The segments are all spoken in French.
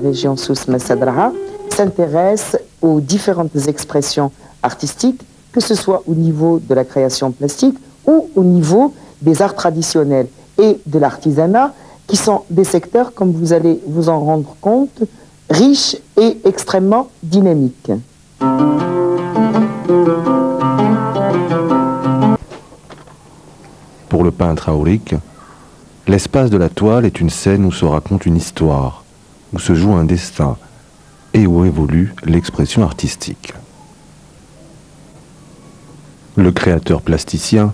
La région Souss Messadraha s'intéresse aux différentes expressions artistiques, que ce soit au niveau de la création plastique ou au niveau des arts traditionnels et de l'artisanat, qui sont des secteurs, comme vous allez vous en rendre compte, riches et extrêmement dynamiques. Pour le peintre aurique, l'espace de la toile est une scène où se raconte une histoire, où se joue un destin et où évolue l'expression artistique. Le créateur plasticien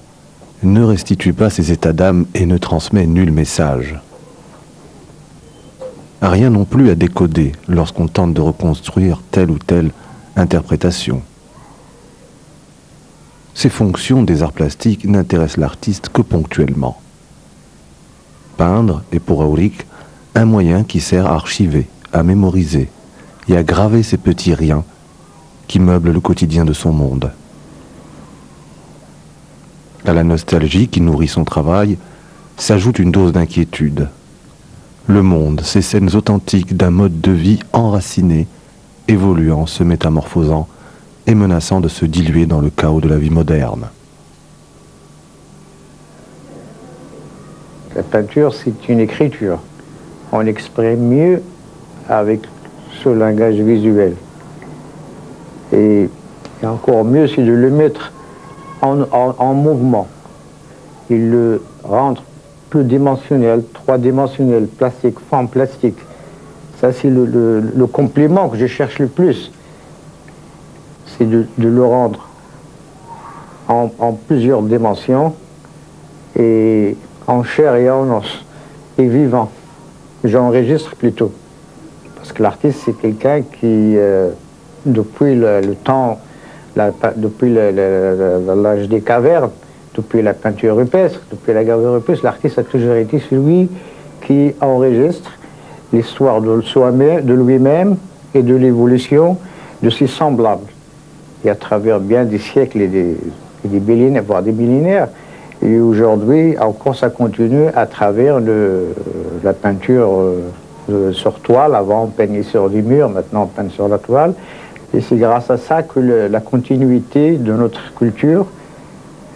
ne restitue pas ses états d'âme et ne transmet nul message. Rien non plus à décoder lorsqu'on tente de reconstruire telle ou telle interprétation. Ces fonctions des arts plastiques n'intéressent l'artiste que ponctuellement. Peindre est pour Auric un moyen qui sert à archiver, à mémoriser et à graver ces petits riens qui meublent le quotidien de son monde. À la nostalgie qui nourrit son travail s'ajoute une dose d'inquiétude. Le monde, ces scènes authentiques d'un mode de vie enraciné, évoluant, se métamorphosant et menaçant de se diluer dans le chaos de la vie moderne. La peinture, c'est une écriture. On exprime mieux avec ce langage visuel. Et encore mieux, c'est de le mettre en mouvement. Il le rendre plus dimensionnel, trois-dimensionnel, plastique, forme plastique. Ça, c'est le complément que je cherche le plus. C'est de le rendre en plusieurs dimensions et en chair et en os, et vivant. J'enregistre plutôt. Parce que l'artiste, c'est quelqu'un qui, depuis le temps, depuis l'âge des cavernes, depuis la peinture rupestre, depuis la gravure rupestre, l'artiste a toujours été celui qui enregistre l'histoire de lui-même et de l'évolution de ses semblables. Et à travers bien des siècles et des millénaires, voire des millénaires, et aujourd'hui, encore ça continue à travers la peinture sur toile. Avant, on peignait sur des murs, maintenant on peint sur la toile. Et c'est grâce à ça que la continuité de notre culture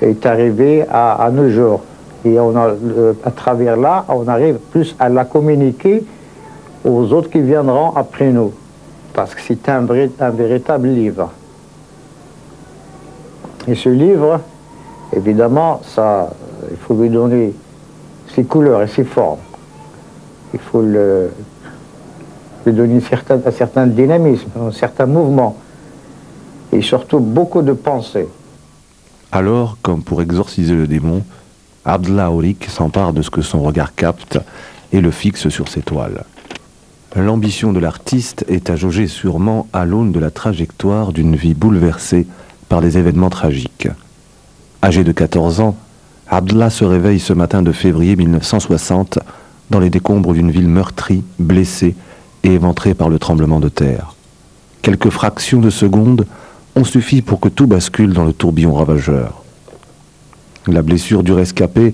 est arrivée à nos jours. Et à travers là, on arrive plus à la communiquer aux autres qui viendront après nous. Parce que c'est un véritable livre. Et ce livre, évidemment, il faut lui donner ses couleurs et ses formes. Il faut lui donner un certain dynamisme, un certain mouvement. Et surtout beaucoup de pensée. Alors, comme pour exorciser le démon, Abdallah Auric s'empare de ce que son regard capte et le fixe sur ses toiles. L'ambition de l'artiste est à jauger sûrement à l'aune de la trajectoire d'une vie bouleversée par des événements tragiques. Âgé de 14 ans, Abdallah se réveille ce matin de février 1960 dans les décombres d'une ville meurtrie, blessée et éventrée par le tremblement de terre. Quelques fractions de secondes ont suffi pour que tout bascule dans le tourbillon ravageur. La blessure du rescapé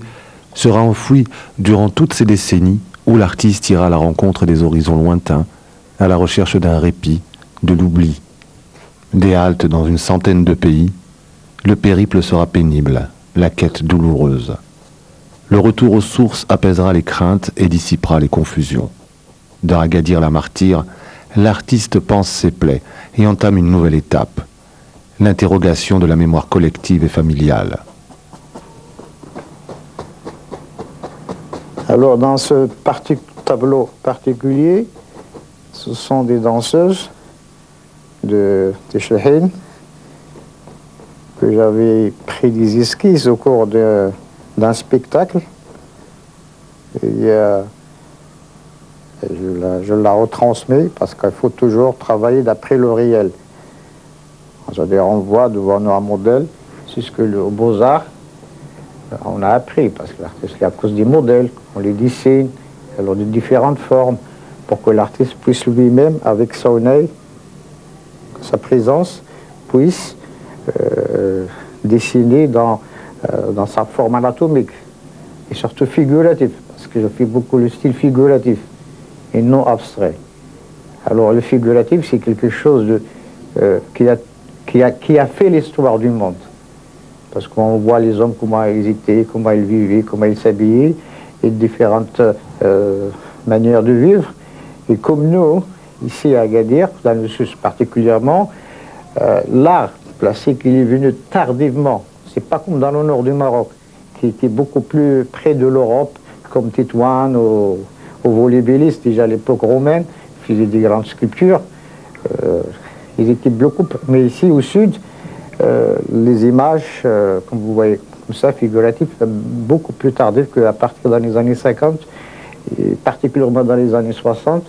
sera enfouie durant toutes ces décennies où l'artiste ira à la rencontre des horizons lointains, à la recherche d'un répit, de l'oubli. Des haltes dans une centaine de pays, le périple sera pénible, la quête douloureuse. Le retour aux sources apaisera les craintes et dissipera les confusions. Dans Agadir la martyre, l'artiste pense ses plaies et entame une nouvelle étape, l'interrogation de la mémoire collective et familiale. Alors dans ce tableau particulier, ce sont des danseuses de Tishlehine que j'avais pris des esquisses au cours d'un spectacle. Et, je la retransmets parce qu'il faut toujours travailler d'après le réel. C'est-à-dire on voit devant un modèle, c'est ce que au Beaux-Arts, on a appris, parce que l'artiste, à cause des modèles, on les dessine, alors de différentes formes, pour que l'artiste puisse lui-même, avec son œil, sa présence, puisse dessiner dans sa forme anatomique, et surtout figurative, parce que je fais beaucoup le style figuratif, et non abstrait. Alors le figuratif, c'est quelque chose qui a fait l'histoire du monde. Parce qu'on voit les hommes, comment ils étaient, comment ils vivaient, comment ils s'habillaient, et différentes manières de vivre. Et comme nous, ici à Agadir, dans le Sousse particulièrement, l'art plastique, il est venu tardivement. C'est pas comme dans le nord du Maroc, qui était beaucoup plus près de l'Europe, comme Tétouan ou Volubilis, déjà à l'époque romaine, faisaient des grandes sculptures. Ils étaient beaucoup, mais ici au sud, les images, comme vous voyez, comme ça, figuratives, beaucoup plus tardives qu'à partir des années 50, et particulièrement dans les années 60.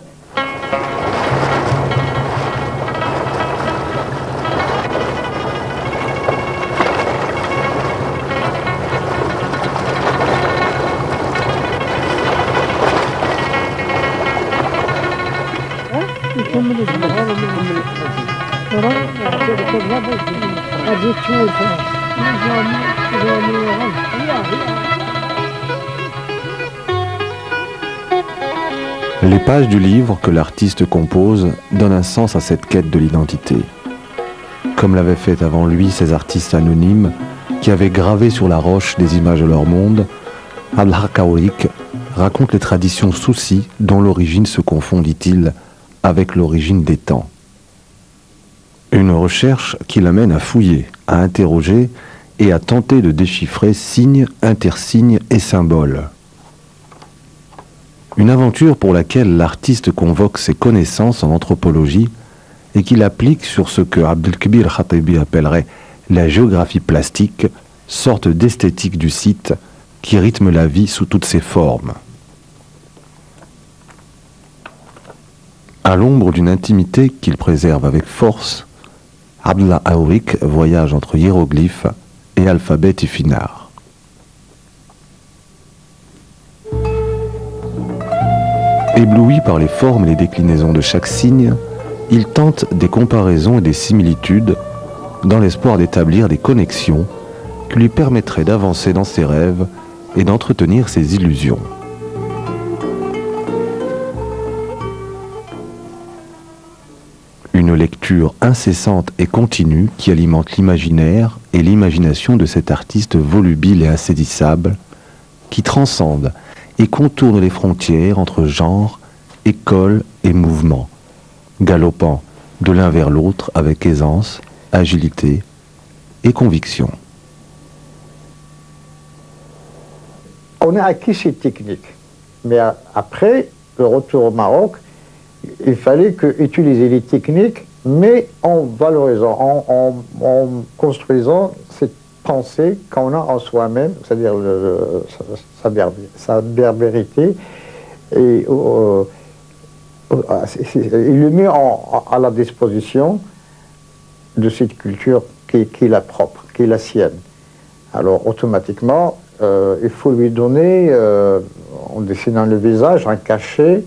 Les pages du livre que l'artiste compose donnent un sens à cette quête de l'identité. Comme l'avaient fait avant lui ces artistes anonymes qui avaient gravé sur la roche des images de leur monde, Abdelhak Aourik raconte les traditions soussis dont l'origine se confond, dit-il, avec l'origine des temps. Une recherche qui l'amène à fouiller, à interroger et à tenter de déchiffrer signes, intersignes et symboles. Une aventure pour laquelle l'artiste convoque ses connaissances en anthropologie et qu'il applique sur ce que Abdelkbir Khatibi appellerait la géographie plastique, sorte d'esthétique du site qui rythme la vie sous toutes ses formes. À l'ombre d'une intimité qu'il préserve avec force, Abdelhak Aourik voyage entre hiéroglyphes et alphabet tifinagh. Ébloui par les formes et les déclinaisons de chaque signe, il tente des comparaisons et des similitudes dans l'espoir d'établir des connexions qui lui permettraient d'avancer dans ses rêves et d'entretenir ses illusions. Une lecture incessante et continue qui alimente l'imaginaire et l'imagination de cet artiste volubile et insaisissable qui transcende et contourne les frontières entre genre, école et mouvement, galopant de l'un vers l'autre avec aisance, agilité et conviction. On a acquis ces techniques, mais après le retour au Maroc, il fallait utiliser les techniques, mais en valorisant, en construisant cette pensée qu'on a en soi-même, c'est-à-dire sa berbérité, et il le met à la disposition de cette culture qui est la propre, qui est la sienne. Alors automatiquement, il faut lui donner, en dessinant le visage, un cachet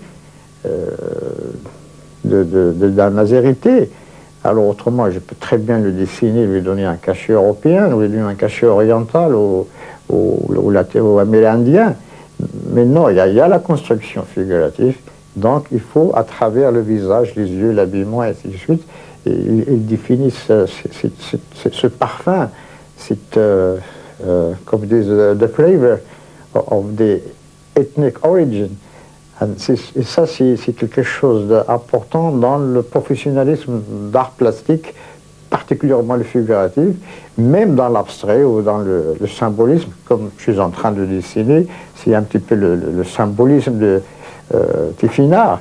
de la nazérité. Alors autrement, je peux très bien le dessiner, lui donner un cachet européen, ou lui donner un cachet oriental ou amérindien. Mais non, il y a la construction figurative, donc il faut, à travers le visage, les yeux, l'habillement, et ainsi de suite, il définit ce parfum, comme disent, the flavor of the ethnic origin. Et ça, c'est quelque chose d'important dans le professionnalisme d'art plastique, particulièrement le figuratif, même dans l'abstrait ou dans le symbolisme, comme je suis en train de dessiner, c'est un petit peu le symbolisme de tifinagh.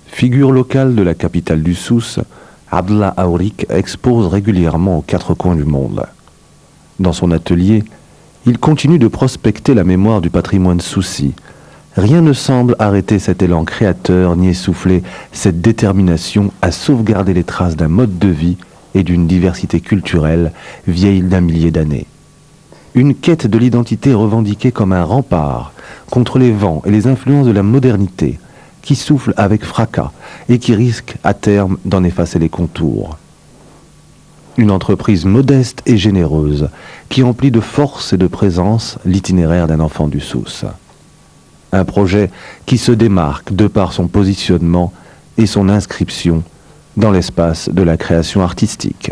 Figure locale de la capitale du Sousse, Abdelhak Aourik expose régulièrement aux quatre coins du monde. Dans son atelier, il continue de prospecter la mémoire du patrimoine soussi. Rien ne semble arrêter cet élan créateur ni essouffler cette détermination à sauvegarder les traces d'un mode de vie et d'une diversité culturelle vieille d'un millier d'années. Une quête de l'identité revendiquée comme un rempart contre les vents et les influences de la modernité qui souffle avec fracas et qui risque à terme d'en effacer les contours. Une entreprise modeste et généreuse qui emplit de force et de présence l'itinéraire d'un enfant du Sousse. Un projet qui se démarque de par son positionnement et son inscription dans l'espace de la création artistique.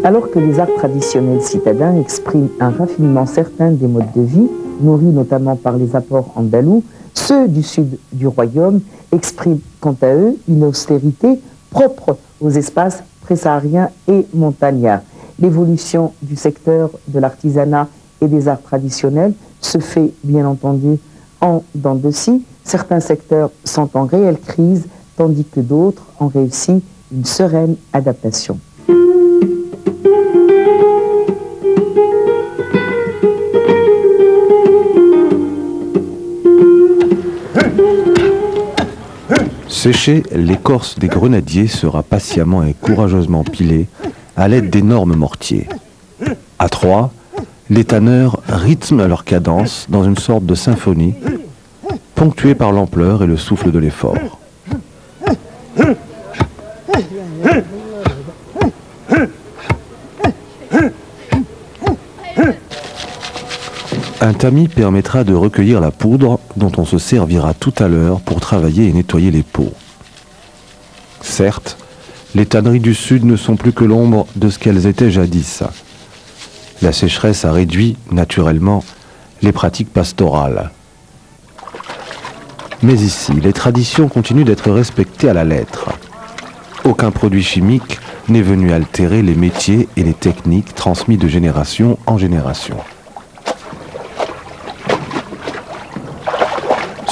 Alors que les arts traditionnels citadins expriment un raffinement certain des modes de vie, nourris notamment par les apports andalous, ceux du sud du royaume expriment quant à eux une austérité propre aux espaces présahariens et montagnards. L'évolution du secteur de l'artisanat et des arts traditionnels se fait bien entendu en dents de scie. Certains secteurs sont en réelle crise, tandis que d'autres ont réussi une sereine adaptation. Sécher, l'écorce des grenadiers sera patiemment et courageusement pilée à l'aide d'énormes mortiers. À trois, les tanneurs rythment leur cadence dans une sorte de symphonie, ponctuée par l'ampleur et le souffle de l'effort. Un tamis permettra de recueillir la poudre dont on se servira tout à l'heure pour travailler et nettoyer les pots. Certes, les tanneries du Sud ne sont plus que l'ombre de ce qu'elles étaient jadis. La sécheresse a réduit, naturellement, les pratiques pastorales. Mais ici, les traditions continuent d'être respectées à la lettre. Aucun produit chimique n'est venu altérer les métiers et les techniques transmis de génération en génération.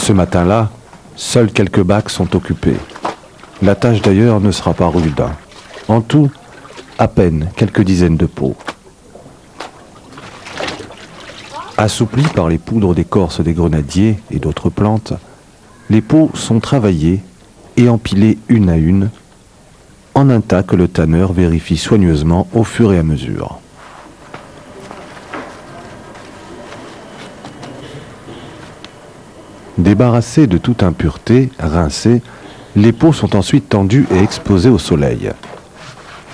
Ce matin-là, seuls quelques bacs sont occupés. La tâche d'ailleurs ne sera pas rude. En tout, à peine quelques dizaines de pots. Assouplis par les poudres d'écorce des grenadiers et d'autres plantes, les pots sont travaillés et empilés une à une, en un tas que le tanneur vérifie soigneusement au fur et à mesure. Débarrassés de toute impureté, rincés, les pots sont ensuite tendus et exposés au soleil.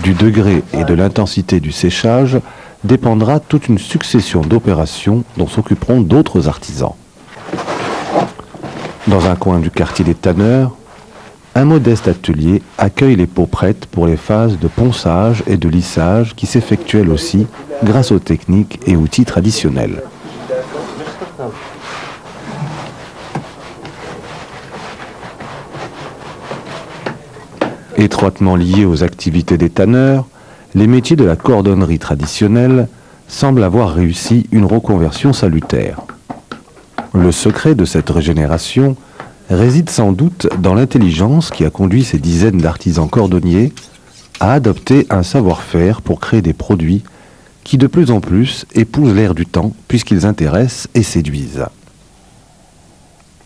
Du degré et de l'intensité du séchage dépendra toute une succession d'opérations dont s'occuperont d'autres artisans. Dans un coin du quartier des tanneurs, un modeste atelier accueille les pots prêtes pour les phases de ponçage et de lissage qui s'effectuent elles aussi grâce aux techniques et outils traditionnels. Étroitement liés aux activités des tanneurs, les métiers de la cordonnerie traditionnelle semblent avoir réussi une reconversion salutaire. Le secret de cette régénération réside sans doute dans l'intelligence qui a conduit ces dizaines d'artisans cordonniers à adopter un savoir-faire pour créer des produits qui de plus en plus épousent l'air du temps puisqu'ils intéressent et séduisent.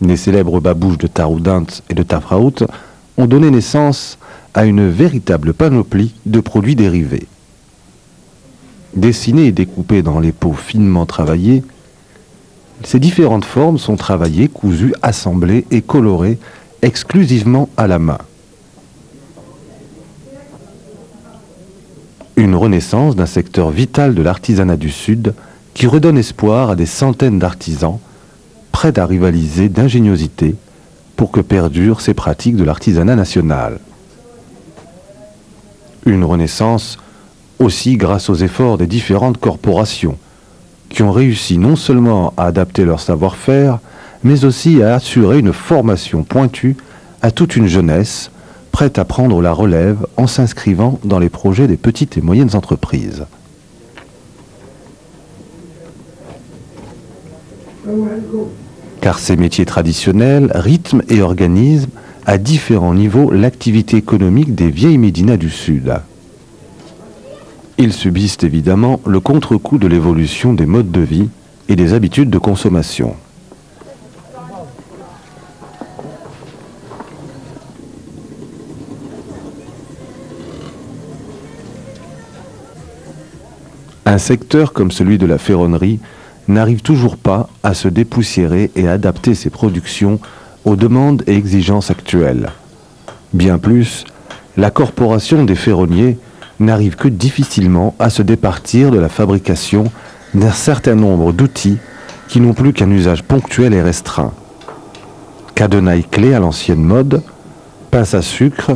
Les célèbres babouches de Taroudant et de Tafraout ont donné naissance à une véritable panoplie de produits dérivés. Dessinés et découpés dans les pots finement travaillés, ces différentes formes sont travaillées, cousues, assemblées et colorées exclusivement à la main. Une renaissance d'un secteur vital de l'artisanat du Sud qui redonne espoir à des centaines d'artisans prêts à rivaliser d'ingéniosité pour que perdurent ces pratiques de l'artisanat national. Une renaissance aussi grâce aux efforts des différentes corporations qui ont réussi non seulement à adapter leur savoir-faire, mais aussi à assurer une formation pointue à toute une jeunesse prête à prendre la relève en s'inscrivant dans les projets des petites et moyennes entreprises. Car ces métiers traditionnels rythment et organisent à différents niveaux l'activité économique des vieilles médinas du Sud. Ils subissent évidemment le contre-coup de l'évolution des modes de vie et des habitudes de consommation. Un secteur comme celui de la ferronnerie n'arrive toujours pas à se dépoussiérer et à adapter ses productions aux demandes et exigences actuelles. Bien plus, la corporation des ferronniers n'arrive que difficilement à se départir de la fabrication d'un certain nombre d'outils qui n'ont plus qu'un usage ponctuel et restreint. Cadenaille clé à l'ancienne mode, pince à sucre,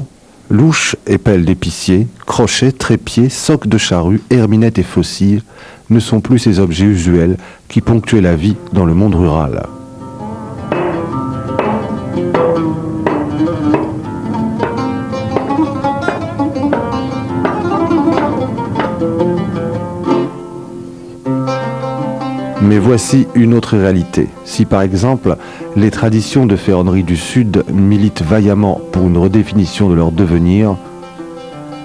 louche et pelle d'épicier, crochet, trépied, soc de charrue, herminette et faucille ne sont plus ces objets usuels qui ponctuaient la vie dans le monde rural. Mais voici une autre réalité. Si par exemple, les traditions de ferronnerie du Sud militent vaillamment pour une redéfinition de leur devenir,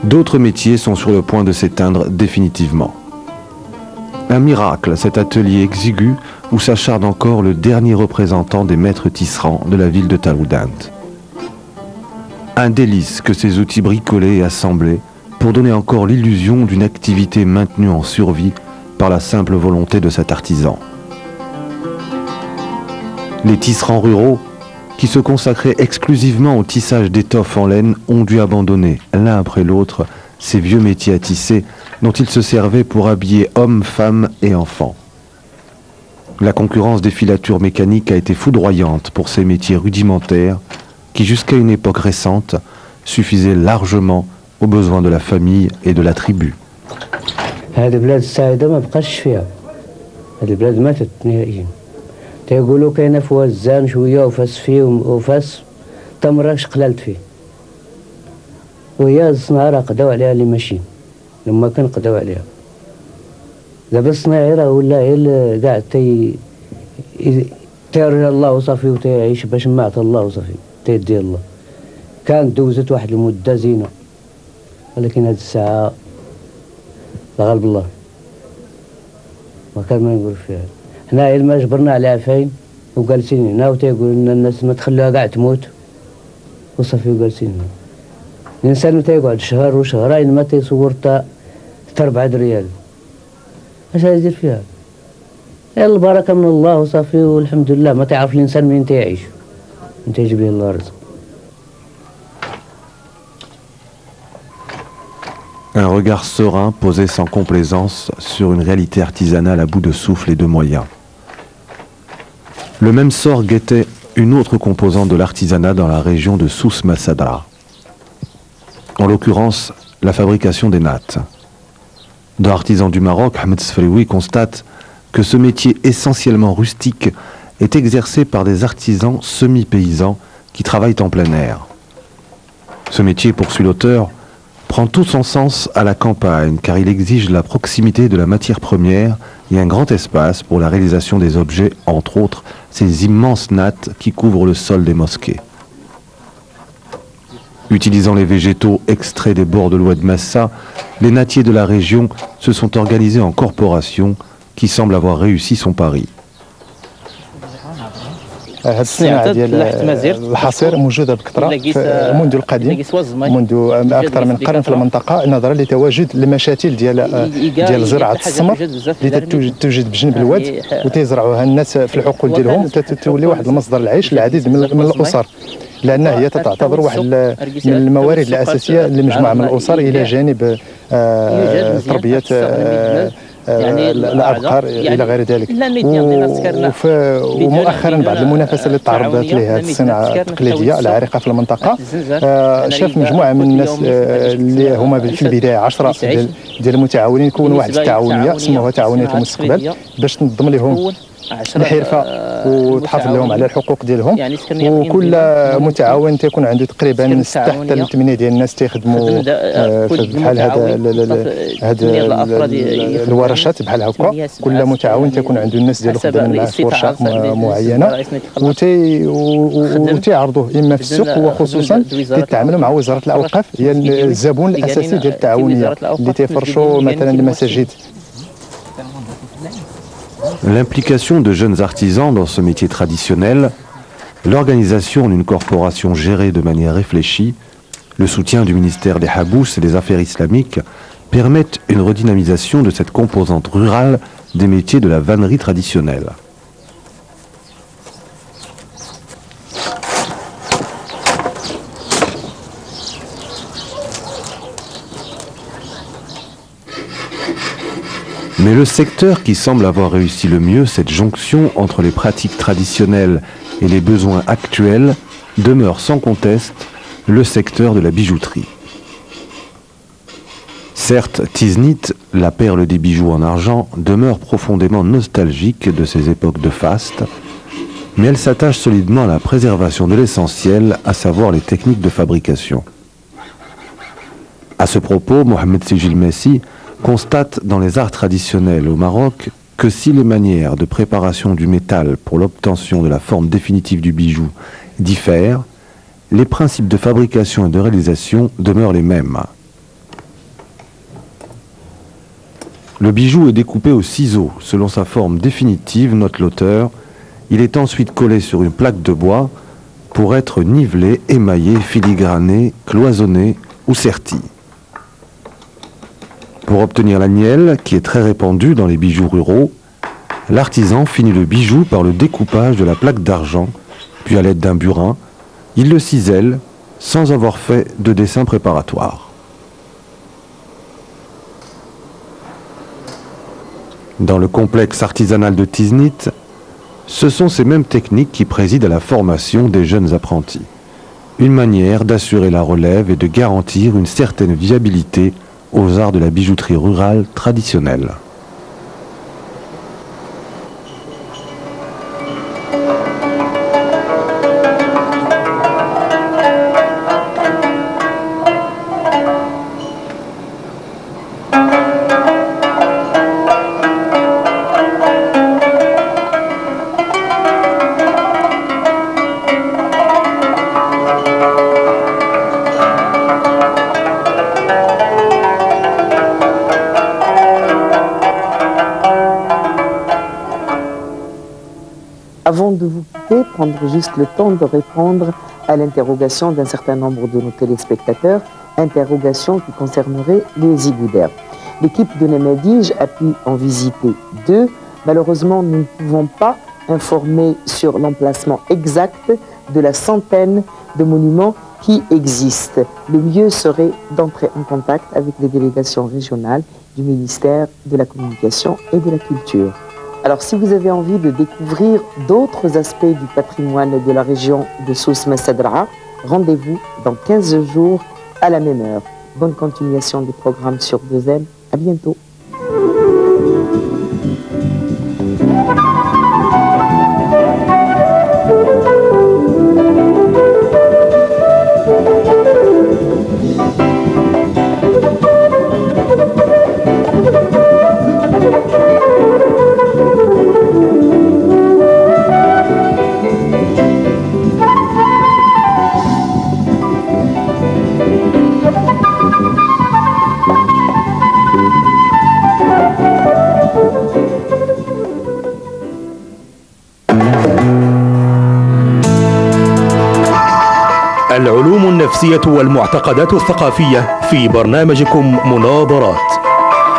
d'autres métiers sont sur le point de s'éteindre définitivement. Un miracle, cet atelier exigu où s'acharne encore le dernier représentant des maîtres tisserands de la ville de Taroudant. Un délice que ces outils bricolés et assemblés pour donner encore l'illusion d'une activité maintenue en survie par la simple volonté de cet artisan. Les tisserands ruraux, qui se consacraient exclusivement au tissage d'étoffes en laine, ont dû abandonner, l'un après l'autre, ces vieux métiers à tisser dont ils se servaient pour habiller hommes, femmes et enfants. La concurrence des filatures mécaniques a été foudroyante pour ces métiers rudimentaires qui, jusqu'à une époque récente, suffisaient largement aux besoins de la famille et de la tribu. هذه البلاد السعيدة ما بقاش فيها. هذه البلاد ماتت نهائيا. تيقولوا كاينة في وزان شوية وفاس فيه وفاس تمرة شقللت فيه. وهي الصناعة راه قداو عليها اللي ماشيين. لما كان قداو عليها. دابا الصناعي راه ولا غير كاع تيرجع الله وصافي وتيعيش باش ما عطى الله وصافي تيدي الله. كانت دوزت واحد المدة زينة. ولكن هذه الساعة لا غالب الله ما كان ما نقول فيها. حنا ما جبرنا على عفاين وجالسين هنا وتيقول لنا الناس ما تخلوها كاع تموت وصافي وجالسين هنا. الانسان متى يقعد شهر وشهرين ما تيصور تا 4 ريال اش غيدير فيها؟ يلا البركه من الله وصافي والحمد لله. ما تعرف الانسان منين تيعيش من تيجيب ليه الله رزق. Un regard serein posé sans complaisance sur une réalité artisanale à bout de souffle et de moyens. Le même sort guettait une autre composante de l'artisanat dans la région de Souss Massadra. En l'occurrence, la fabrication des nattes. Dans Artisans du Maroc, Ahmed Sfrioui constate que ce métier essentiellement rustique est exercé par des artisans semi-paysans qui travaillent en plein air. Ce métier, poursuit l'auteur, prend tout son sens à la campagne car il exige la proximité de la matière première et un grand espace pour la réalisation des objets, entre autres ces immenses nattes qui couvrent le sol des mosquées. Utilisant les végétaux extraits des bords de l'oued Massa, les nattiers de la région se sont organisés en corporation qui semble avoir réussi son pari. هذه الصناعة ديال الحصير موجودة بكثرة منذ القديم، منذ أكثر من قرن في المنطقة، نظرا لتواجد المشاتل ديال زراعة السمر اللي توجد بجنب الواد وتزرعوها الناس في الحقول ديالهم، تولي واحد المصدر العيش للعديد من الأسر، لأن هي تعتبر واحد من الموارد الأساسية لمجموعة من الأسر إلى جانب تربية الأبقار إلى غير ذلك. ومؤخرا بعد المنافسة اللي تعرضت لها الصناعة التقليدية العريقة في المنطقة، شاف مجموعة من الناس اللي هما في البداية 10 ديال المتعاونين كونوا واحد التعاونية سموها تعاونية المستقبل باش تنظم لهم الحرفة وتحافظ لهم على الحقوق ديالهم. وكل متعاون تيكون عنده تقريبا 6 حتى 8 ديال الناس تيخدموا بحال هاد الورشات بحال هكا. كل متعاون تيكون عنده الناس ديالو خدامين معاه في ورشه معينه وتيعرضوه اما في السوق، وخصوصا تيتعاملوا مع وزاره الاوقاف، هي الزبون الاساسي ديال التعاونيه اللي تيفرشوا مثلا المساجد. L'implication de jeunes artisans dans ce métier traditionnel, l'organisation d'une corporation gérée de manière réfléchie, le soutien du ministère des Habous et des Affaires islamiques permettent une redynamisation de cette composante rurale des métiers de la vannerie traditionnelle. Mais le secteur qui semble avoir réussi le mieux cette jonction entre les pratiques traditionnelles et les besoins actuels demeure sans conteste le secteur de la bijouterie. Certes, Tiznit, la perle des bijoux en argent, demeure profondément nostalgique de ces époques de faste, mais elle s'attache solidement à la préservation de l'essentiel, à savoir les techniques de fabrication. À ce propos, Mohamed Sijil Messi constate dans les arts traditionnels au Maroc que si les manières de préparation du métal pour l'obtention de la forme définitive du bijou diffèrent, les principes de fabrication et de réalisation demeurent les mêmes. Le bijou est découpé au ciseau selon sa forme définitive, note l'auteur. Il est ensuite collé sur une plaque de bois pour être nivelé, émaillé, filigrané, cloisonné ou serti. Pour obtenir l'agnelle, qui est très répandue dans les bijoux ruraux, l'artisan finit le bijou par le découpage de la plaque d'argent, puis à l'aide d'un burin, il le cisèle sans avoir fait de dessin préparatoire. Dans le complexe artisanal de Tiznit, ce sont ces mêmes techniques qui président à la formation des jeunes apprentis. Une manière d'assurer la relève et de garantir une certaine viabilité aux arts de la bijouterie rurale traditionnelle. Avant de vous quitter, prendre juste le temps de répondre à l'interrogation d'un certain nombre de nos téléspectateurs, interrogation qui concernerait les Igouders. L'équipe de Nemedige a pu en visiter 2. Malheureusement, nous ne pouvons pas informer sur l'emplacement exact de la centaine de monuments qui existent. Le mieux serait d'entrer en contact avec les délégations régionales du ministère de la Communication et de la Culture. Alors, si vous avez envie de découvrir d'autres aspects du patrimoine de la région de Souss Messadra'a, rendez-vous dans 15 jours à la même heure. Bonne continuation des programmes sur 2M. À bientôt. العلوم النفسية والمعتقدات الثقافية في برنامجكم مناظرات.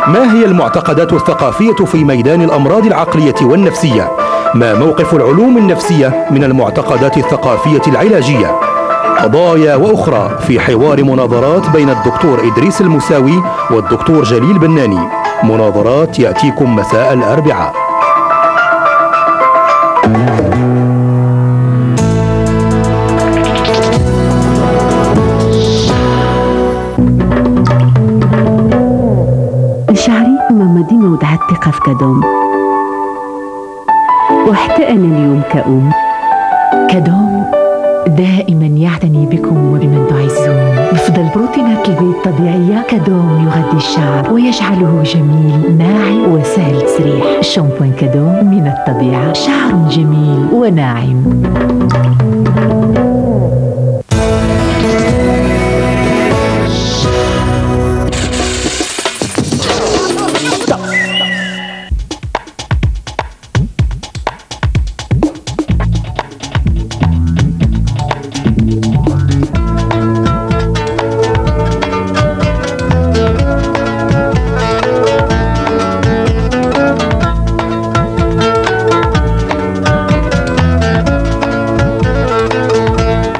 ما هي المعتقدات الثقافية في ميدان الأمراض العقلية والنفسية؟ ما موقف العلوم النفسية من المعتقدات الثقافية العلاجية؟ قضايا وأخرى في حوار مناظرات بين الدكتور إدريس المساوي والدكتور جليل بناني. مناظرات يأتيكم مساء الأربعاء. شعري مامدي مودع الثقة في كدوم، وحتى أنا اليوم كأم. كدوم دائما يعتني بكم وبمن تعزون بفضل بروتينات البيض الطبيعية. كدوم يغذي الشعر ويجعله جميل ناعم وسهل التسريح. شامبوان كدوم من الطبيعة، شعر جميل وناعم.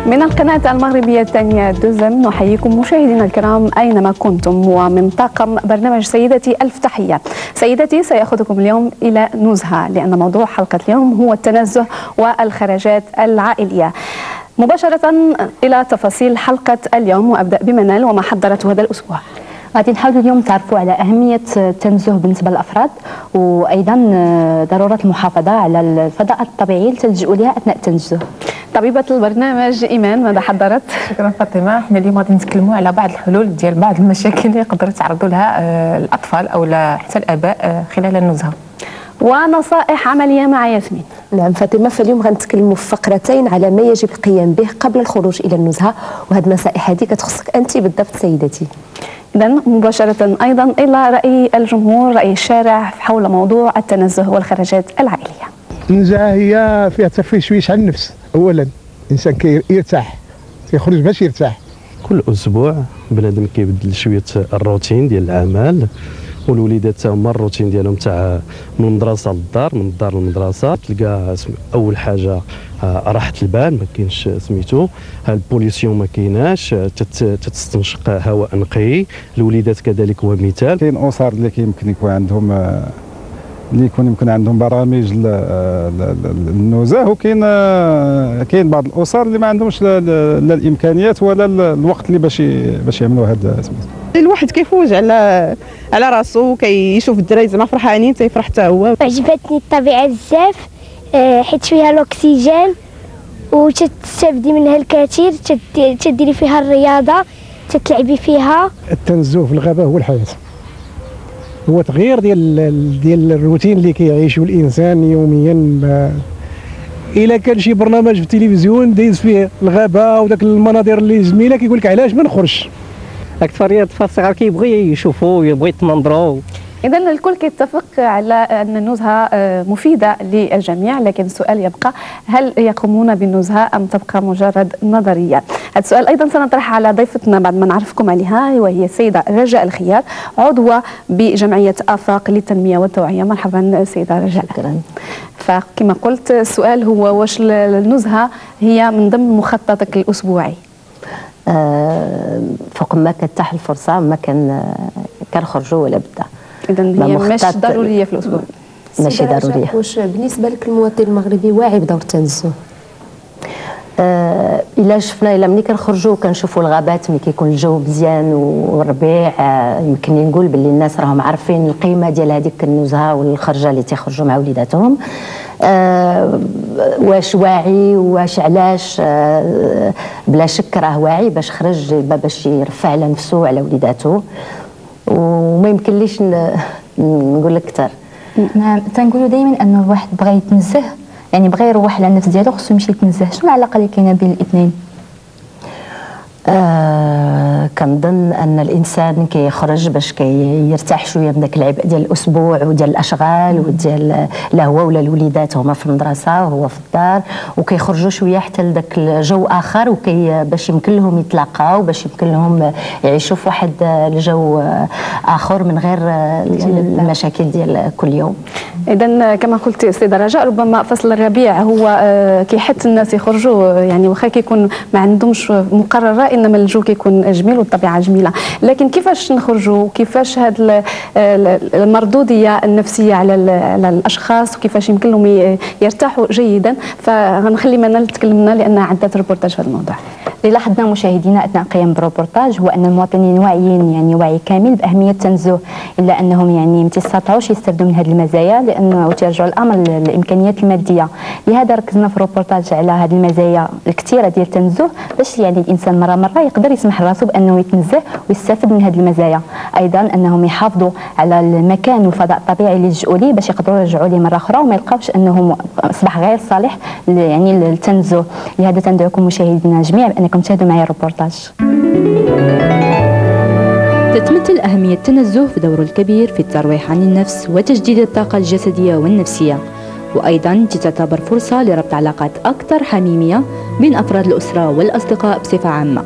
من القناة المغربية الثانية دوزم نحييكم مشاهدينا الكرام أينما كنتم، ومن طاقم برنامج سيدتي ألف تحية. سيدتي سيأخذكم اليوم إلى نزهة، لأن موضوع حلقة اليوم هو التنزه والخرجات العائلية. مباشرة إلى تفاصيل حلقة اليوم، وأبدأ بمنال وما حضرته هذا الأسبوع. غادي نحاولوا اليوم نتعرفوا على أهمية التنزه بالنسبة للأفراد، وأيضا ضرورة المحافظة على الفضاءات الطبيعية اللي تلجؤوا لها أثناء التنزه. طبيبة البرنامج إيمان ماذا حضرت؟ شكرا فاطمة. احنا اليوم غادي نتكلموا على بعض الحلول ديال بعض المشاكل اللي يقدروا يتعرضوا لها الأطفال أو حتى الآباء خلال النزهة. ونصائح عملية مع ياسمين. نعم فاطمة، فاليوم غنتكلموا في فقرتين على ما يجب القيام به قبل الخروج إلى النزهة، وهذه النصائح هذه كتخصك أنت بالضبط سيدتي. إذا مباشرة أيضا إلى رأي الجمهور، رأي الشارع حول موضوع التنزه والخرجات العائلية. النزهة هي فيها تفشويش على النفس. أولا الإنسان كيرتاح، كيخرج باش يرتاح. كل أسبوع بنادم كيبدل شوية الروتين ديال الأعمال، والوليدات تا هما الروتين ديالهم تاع من المدرسه للدار، من الدار للمدرسه. تلقى اول حاجه راحه البال، ما كاينش سميتو البوليسيون، ما كايناش، تستنشق هواء نقي. الوليدات كذلك هو مثال. كاين اسر اللي كيمكن يكون عندهم يمكن عندهم برامج النزهه، وكاين بعض الاسر اللي ما عندهمش لا الامكانيات ولا الوقت اللي باش يعملوا هذا. الواحد كيفوج على راسو، كيشوف الدراري زعما فرحانين تيفرح حتى هو. عجبتني الطبيعه بزاف، حيت فيها الاكسجين وتستافدي منها الكثير، تديري فيها الرياضه، تتلعبي فيها. التنزه في الغابه هو الحياه، هو تغيير ديال الروتين اللي كيعيشوا الانسان يوميا. الا كان شي برنامج في التلفزيون دايز فيه الغابه وداك المناظر اللي جميله، كيقول لك علاش ما نخرجش. اكثريه الأطفال الصغار كيبغي يشوفوا، يبغي يتمنظروا. إذا الكل كيتفق على أن النزهة مفيدة للجميع، لكن السؤال يبقى: هل يقومون بالنزهة أم تبقى مجرد نظرية؟ هذا السؤال أيضا سنطرح على ضيفتنا بعد ما نعرفكم عليها، وهي السيدة رجاء الخيار، عضوة بجمعية آفاق للتنمية والتوعية. مرحبا سيدة رجاء. شكرا. فكما قلت السؤال هو: واش النزهة هي من ضمن مخططك الأسبوعي؟ فوق ما كتاح الفرصة ما كنخرجوا ولا بدا. إذا هي مش ضرورية في الأسبوع. ماشي ضرورية. واش بالنسبة لك المواطن المغربي واعي بدور التنزه؟ إلا شفنا، إلا ملي كنخرجوا كنشوفوا الغابات ملي كيكون الجو مزيان والربيع، يمكن نقول باللي الناس راهم عارفين القيمة ديال هذيك النزهة والخرجة اللي تيخرجوا مع وليداتهم. واش واعي، واش علاش؟ بلا شك راه واعي باش خرج باش يرفع على نفسه وعلى وليداته، وما يمكنليش نقول لك اكثر. نعم، تنقولوا دائما انه الواحد بغى يتنزه، يعني بغى يروح على النفس ديالو، خصو يمشي يتنزه. شنو العلاقه اللي كاينه بين الاثنين؟ كنظن ان الانسان كيخرج باش كيرتاح شويه من داك العبء ديال الاسبوع وديال الاشغال وديال لا هو ولا الوليدات هما في المدرسه وهو في الدار، وكيخرجوا شويه حتى لذاك الجو اخر، باش يمكن لهم يتلاقاو، باش يمكن لهم يعيشوا في واحد الجو اخر من غير المشاكل ديال كل يوم. اذا كما قلت السيده رجاء، ربما فصل الربيع هو كيحث الناس يخرجوا، يعني واخا كيكون ما عندهمش مقرره، انما الجو كيكون جميل والطبيعه جميله. لكن كيفاش نخرجوا؟ كيفاش هذه المردوديه النفسيه على الاشخاص، وكيفاش يمكن لهم يرتاحوا جيدا؟ فغنخلي منال تكلم لنا لانها عدت ريبورتاج في هذا الموضوع. اللي لاحظنا مشاهدينا اثناء القيام بالروبورتاج هو ان المواطنين واعيين، يعني وعي كامل باهميه التنزه، الا انهم يعني ما تيستطيعوش يستافدوا من هذه المزايا لانه ترجع الامر للامكانيات الماديه. لهذا ركزنا في الروبورتاج على هذه المزايا الكثيره ديال التنزه، باش يعني الانسان مره يقدر يسمح لراسو بانه يتنزه ويستافد من هذه المزايا. ايضا انهم يحافظوا على المكان والفضاء الطبيعي اللي يلجؤوا ليه باش يقدروا يرجعوا ليه مره اخرى وما يلقاوش انه اصبح غير صالح يعني للتنزه. لهذا تندعوكم مشاهدينا الجميع بانكم تشاهدوا معي الروبورتاج. تتمثل أهمية التنزه في دوره الكبير في الترويح عن النفس وتجديد الطاقة الجسدية والنفسية، وأيضا تعتبر فرصة لربط علاقات أكثر حميمية بين أفراد الأسرة والأصدقاء بصفة عامة.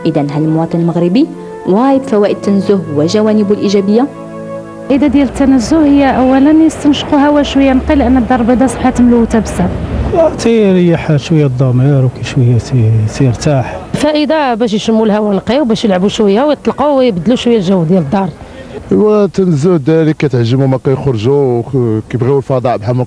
إذن هل المواطن المغربي واعي بفوائد التنزه وجوانبه الإيجابية؟ الفائده ديال التنزه هي اولا يستنشقوا هواء شويه نقي، لان الدار البيضاء صبحات ملوثه بزاف. تيريح شويه الضمير وشويه تيرتاح. فائده باش يشموا الهواء نقي وباش يلعبوا شويه ويطلقوا ويبدلوا شويه الجو ديال الدار. ايوا التنزه الدراري كتعجبهم، ما كيخرجوا كيبغيو الفضاء بحال ما